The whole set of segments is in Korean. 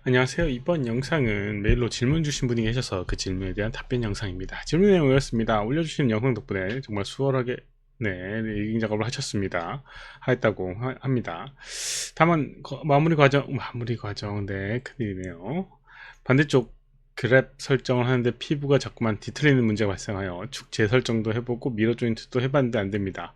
안녕하세요. 이번 영상은 메일로 질문 주신 분이 계셔서 그 질문에 대한 답변 영상입니다. 질문 내용이었습니다. 올려주신 영상 덕분에 정말 수월하게 리딩 작업을 하였다고 합니다. 다만 마무리 과정 큰일이네요. 반대쪽 그랩 설정을 하는데 피부가 자꾸만 뒤틀리는 문제가 발생하여 축 재설정도 해보고 미러 조인트도 해봤는데 안됩니다.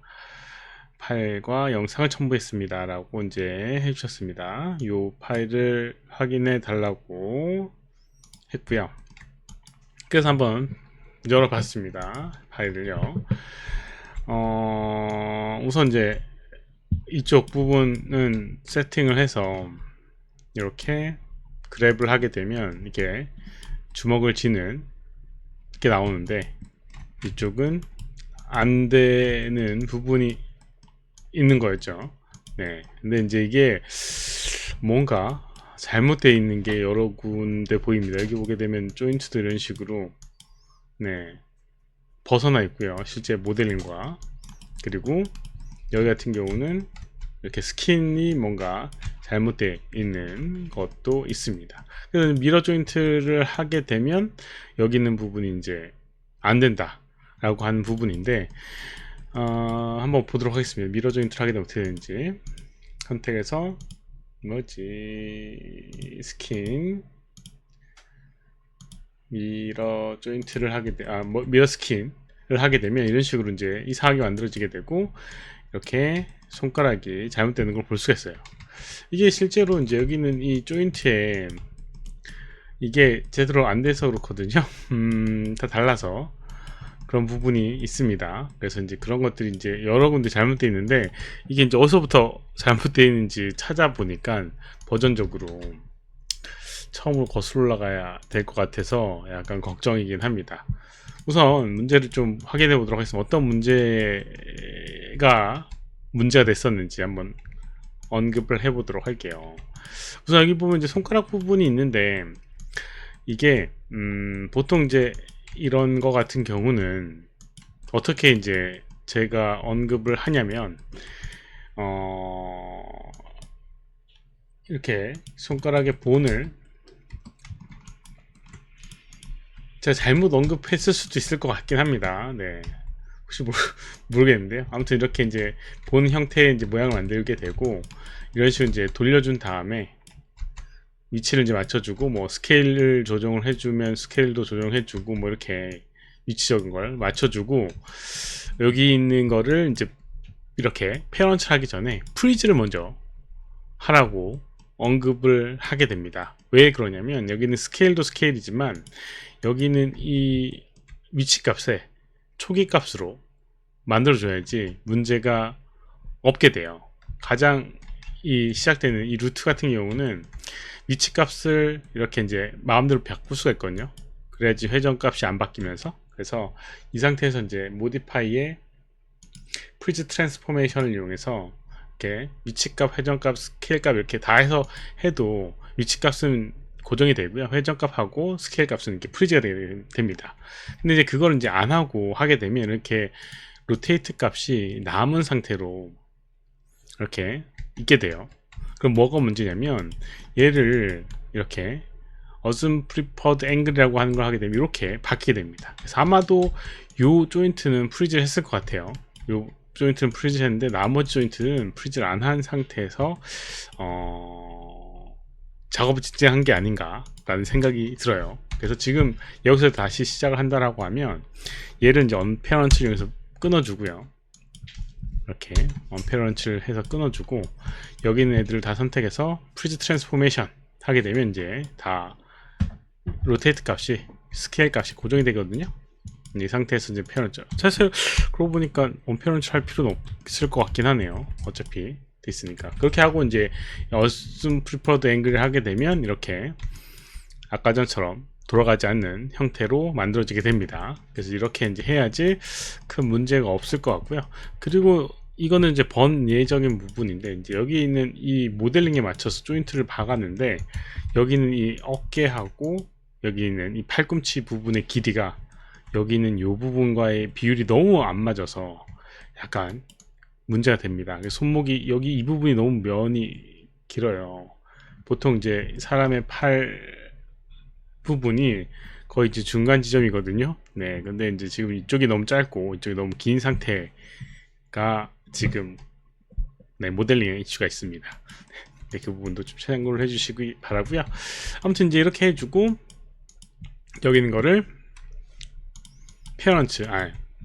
파일과 영상을 첨부했습니다 라고 이제 해주셨습니다. 이 파일을 확인해 달라고 했고요. 그래서 한번 열어봤습니다. 파일을요. 우선 이제 이쪽 부분은 세팅을 해서 이렇게 그랩을 하게 되면 이게 주먹을 쥐는 이렇게 나오는데, 이쪽은 안 되는 부분이 있는 거였죠. 네. 근데 이제 이게 뭔가 잘못되어 있는 게 여러 군데 보입니다. 여기 보게 되면 조인트도 이런 식으로 벗어나 있고요. 실제 모델링과. 그리고 여기 같은 경우는 이렇게 스킨이 뭔가 잘못되어 있는 것도 있습니다. 그래서 미러 조인트를 하게 되면 여기 있는 부분이 이제 안 된다 라고 하는 부분인데, 한번 보도록 하겠습니다. 미러 조인트를 하게 되면 어떻게 되는지. 선택해서 스킨 미러 조인트를 미러 스킨을 하게 되면 이런 식으로 이제 이상하게 만들어지게 되고, 이렇게 손가락이 잘못되는 걸 볼 수가 있어요. 이게 실제로 이제 여기는 이 조인트에 이게 제대로 안 돼서 그렇거든요. 다 달라서 그런 부분이 있습니다. 그래서 이제 그런 것들이 이제 여러 군데 잘못되어 있는데, 이게 이제 어디서부터 잘못되어 있는지 찾아보니까 버전적으로 처음으로 거슬러 올라가야 될 것 같아서 약간 걱정이긴 합니다. 우선 문제를 좀 확인해 보도록 하겠습니다. 어떤 문제가 됐었는지 한번 언급을 해 보도록 할게요. 우선 여기 보면 이제 손가락 부분이 있는데, 이게 보통 이제 이런 거 같은 경우는 어떻게 이제 제가 언급을 하냐면, 이렇게 손가락의 본을 제가 잘못 언급했을 수도 있을 것 같긴 합니다. 네. 혹시 모르겠는데요. 아무튼 이렇게 이제 본 형태의 이제 모양을 만들게 되고, 이런 식으로 이제 돌려준 다음에 위치를 이제 맞춰주고, 뭐 스케일을 조정을 해주면 스케일도 조정해주고, 뭐 이렇게 위치적인 걸 맞춰주고, 여기 있는 거를 이제 이렇게 페어런치 하기 전에 프리즈를 먼저 하라고 언급을 하게 됩니다. 왜 그러냐면, 여기는 스케일도 스케일이지만 여기는 이 위치 값에 초기 값으로 만들어줘야지 문제가 없게 돼요. 가장 시작되는 이 루트 같은 경우는 위치 값을 이렇게 이제 마음대로 바꿀 수가 있거든요. 그래야지 회전 값이 안 바뀌면서. 그래서 이 상태에서 이제 모디파이의 프리즈 트랜스포메이션을 이용해서 이렇게 위치값, 회전값, 스케일값 이렇게 다 해서 해도 위치값은 고정이 되고요. 회전값하고 스케일값은 이렇게 프리즈가 됩니다. 근데 이제 그걸 이제 안 하고 하게 되면 이렇게 로테이트 값이 남은 상태로 이렇게 있게 돼요. 그럼 뭐가 문제냐면, 얘를 이렇게 어슴 프리퍼드 앵글이라고 하는 걸 하게 되면 이렇게 바뀌게 됩니다. 그래서 아마도 요 조인트는 프리즈를 했을 것 같아요. 요 조인트는 프리즈를 했는데 나머지 조인트는 프리즈를 안 한 상태에서 작업을 진행한 게 아닌가 라는 생각이 들어요. 그래서 지금 여기서 다시 시작을 한다라고 하면 얘를 이제 언페어런치를 이용해서 끊어주고요. 이렇게 언페어런치를 해서 끊어주고, 여기 있는 애들을 다 선택해서 프리즈 트랜스포메이션 하게 되면 이제 다 로테이트 값이, 스케일 값이 고정이 되거든요. 이 상태에서 이제 페어런치, 사실 그러고 보니까 언페어런치 할 필요는 없을 것 같긴 하네요. 어차피 돼 있으니까. 그렇게 하고 이제 어슴 프리퍼드 앵글을 하게 되면 이렇게 아까 전처럼 돌아가지 않는 형태로 만들어지게 됩니다. 그래서 이렇게 이제 해야지 큰 문제가 없을 것 같고요. 그리고 이거는 이제 번예적인 부분인데, 이제 여기 있는 이 모델링에 맞춰서 조인트를 박았는데, 여기는 이 어깨하고 여기 있는 이 팔꿈치 부분의 길이가 여기 있는 이 부분과의 비율이 너무 안 맞아서 약간 문제가 됩니다. 손목이 여기 이 부분이 너무 면이 길어요. 보통 이제 사람의 팔 부분이 거의 이제 중간 지점이거든요. 네, 근데 이제 지금 이쪽이 너무 짧고 이쪽이 너무 긴 상태가 지금 네, 모델링에 이슈가 있습니다. 네, 그 부분도 좀 참고를 해주시기 바라고요. 아무튼 이제 이렇게 해주고 여기 있는 거를 페어런츠,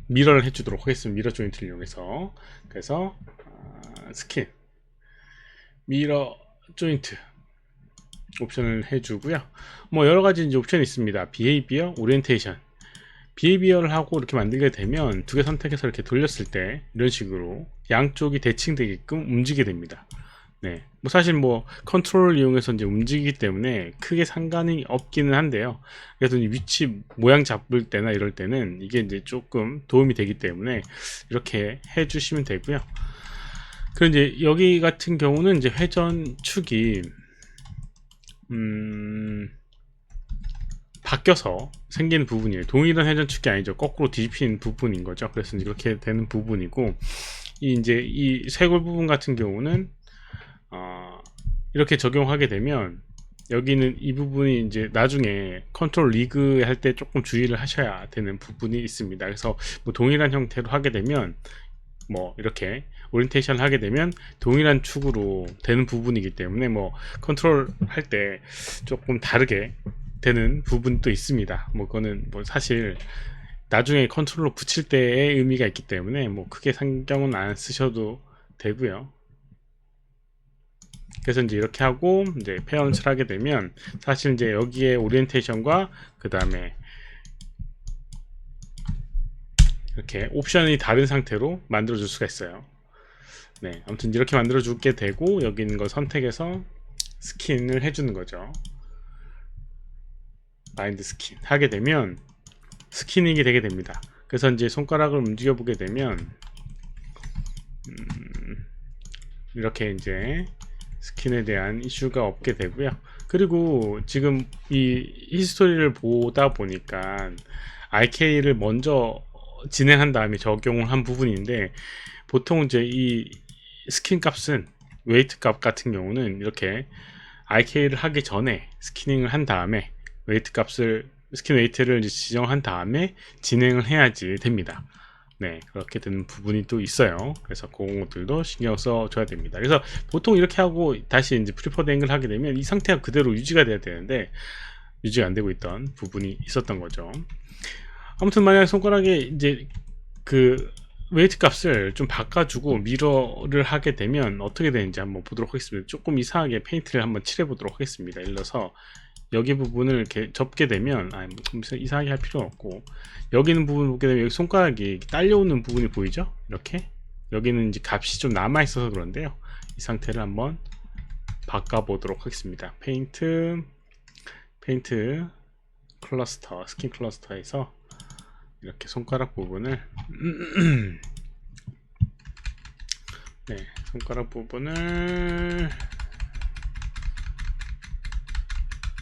미러를 해주도록 하겠습니다. 미러 조인트를 이용해서. 그래서 스킨, 미러 조인트 옵션을 해주고요. 뭐 여러 가지 이제 옵션이 있습니다. 비헤이비어, 오리엔테이션. 비헤이비어를 하고 이렇게 만들게 되면 두 개 선택해서 이렇게 돌렸을 때 이런 식으로 양쪽이 대칭되게끔 움직이게 됩니다. 네, 뭐 사실 뭐 컨트롤을 이용해서 이제 움직이기 때문에 크게 상관이 없기는 한데요. 그래서 위치 모양 잡을 때나 이럴 때는 이게 이제 조금 도움이 되기 때문에 이렇게 해주시면 되고요. 그리고 이제 여기 같은 경우는 이제 회전축이 바뀌어서 생기는 부분이에요. 동일한 회전축이 아니죠. 거꾸로 뒤집히는 부분인 거죠. 그래서 이렇게 되는 부분이고, 이제 이 쇄골 부분 같은 경우는 이렇게 적용하게 되면 여기는 이 부분이 이제 나중에 컨트롤 리그 할 때 조금 주의를 하셔야 되는 부분이 있습니다. 그래서 뭐 동일한 형태로 하게 되면 뭐 이렇게 오리엔테이션을 하게 되면 동일한 축으로 되는 부분이기 때문에 뭐 컨트롤 할 때 조금 다르게 되는 부분도 있습니다. 뭐 그거는 뭐 사실 나중에 컨트롤로 붙일 때의 의미가 있기 때문에 뭐 크게 신경은 안 쓰셔도 되고요. 그래서 이제 이렇게 하고 이제 페어런스를 하게 되면 사실 이제 여기에 오리엔테이션과 그 다음에 이렇게 옵션이 다른 상태로 만들어 줄 수가 있어요. 네, 아무튼 이렇게 만들어 주게 되고 여기 있는 거 선택해서 스킨을 해주는 거죠. 바인드 스킨 하게 되면 스키닝이 되게 됩니다. 그래서 이제 손가락을 움직여 보게 되면 이렇게 이제 스킨에 대한 이슈가 없게 되고요. 그리고 지금 이 히스토리를 보다 보니까 RK를 먼저 진행한 다음에 적용을 한 부분인데, 보통 이제 이 스킨 값은 웨이트 값 같은 경우는 이렇게 RK를 하기 전에 스키닝을 한 다음에 웨이트 값을 스킨 웨이트를 지정한 다음에 진행을 해야지 됩니다. 네, 그렇게 되는 부분이 또 있어요. 그래서 그런 것들도 신경 써줘야 됩니다. 그래서 보통 이렇게 하고 다시 이제 프리퍼드 앵글 하게 되면 이 상태가 그대로 유지가 돼야 되는데 유지가 안 되고 있던 부분이 있었던 거죠. 아무튼 만약에 손가락에 이제 그 웨이트 값을 좀 바꿔주고 미러를 하게 되면 어떻게 되는지 한번 보도록 하겠습니다. 조금 이상하게 페인트를 한번 칠해 보도록 하겠습니다. 예를 들어서 여기 부분을 이렇게 접게 되면 뭐 이상하게 할 필요는 없고, 여기 있는 부분을 보게 되면 여기 손가락이 딸려오는 부분이 보이죠? 이렇게 여기는 이제 값이 좀 남아 있어서 그런데요, 이 상태를 한번 바꿔 보도록 하겠습니다. 페인트 클러스터, 스킨 클러스터에서 이렇게 손가락 부분을 네, 손가락 부분을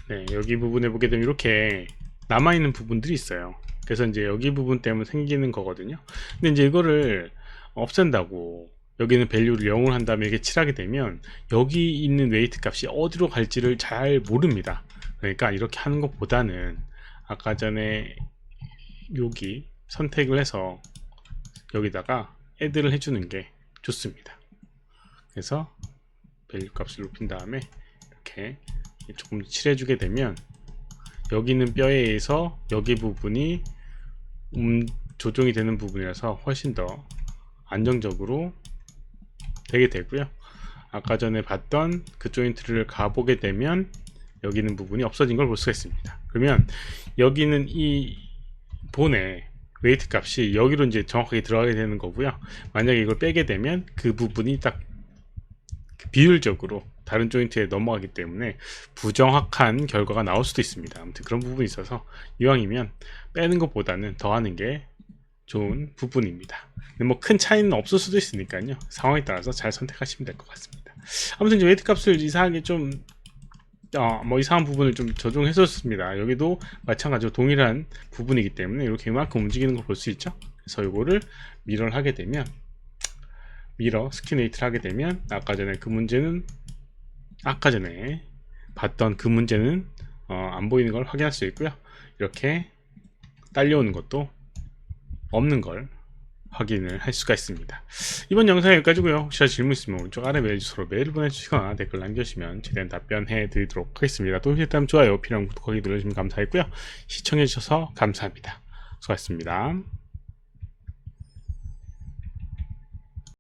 네, 여기 부분에 보게 되면 이렇게 남아있는 부분들이 있어요. 그래서 이제 여기 부분 때문에 생기는 거거든요. 근데 이제 이거를 없앤다고 여기는 밸류를 0을 한 다음에 이렇게 칠하게 되면 여기 있는 웨이트 값이 어디로 갈지를 잘 모릅니다. 그러니까 이렇게 하는 것보다는 아까 전에 여기 선택을 해서 여기다가 애드를 해주는 게 좋습니다. 그래서 밸류 값을 높인 다음에 이렇게 조금 칠해주게 되면 여기 있는 뼈에 의해서 여기 부분이 조정이 되는 부분이라서 훨씬 더 안정적으로 되게 되고요. 아까 전에 봤던 그 조인트를 가보게 되면 여기 있는 부분이 없어진 걸 볼 수가 있습니다. 그러면 여기는 이 본의 웨이트 값이 여기로 이제 정확하게 들어가게 되는 거고요. 만약에 이걸 빼게 되면 그 부분이 딱 비율적으로 다른 조인트에 넘어가기 때문에 부정확한 결과가 나올 수도 있습니다. 아무튼 그런 부분이 있어서 이왕이면 빼는 것보다는 더하는 게 좋은 부분입니다. 뭐 큰 차이는 없을 수도 있으니까요, 상황에 따라서 잘 선택하시면 될 것 같습니다. 아무튼 이제 웨이트 값을 이상하게 좀 뭐 이상한 부분을 좀 조정했었습니다. 여기도 마찬가지로 동일한 부분이기 때문에 이렇게 이만큼 움직이는 걸 볼 수 있죠. 그래서 이거를 미러를 하게 되면, 미러 스킨 웨이트를 하게 되면 아까 전에 그 문제는 아까 전에 봤던 그 문제는 안 보이는 걸 확인할 수 있고요. 이렇게 딸려오는 것도 없는 걸 확인을 할 수가 있습니다. 이번 영상 여기까지고요. 혹시 질문 있으면 오른쪽 아래 메일 주소로 메일을 보내주시거나 댓글 남겨주시면 최대한 답변해 드리도록 하겠습니다. 도움이 됐다면 좋아요, 필요한 구독하기 눌러주시면 감사하겠고요. 시청해주셔서 감사합니다. 수고하셨습니다.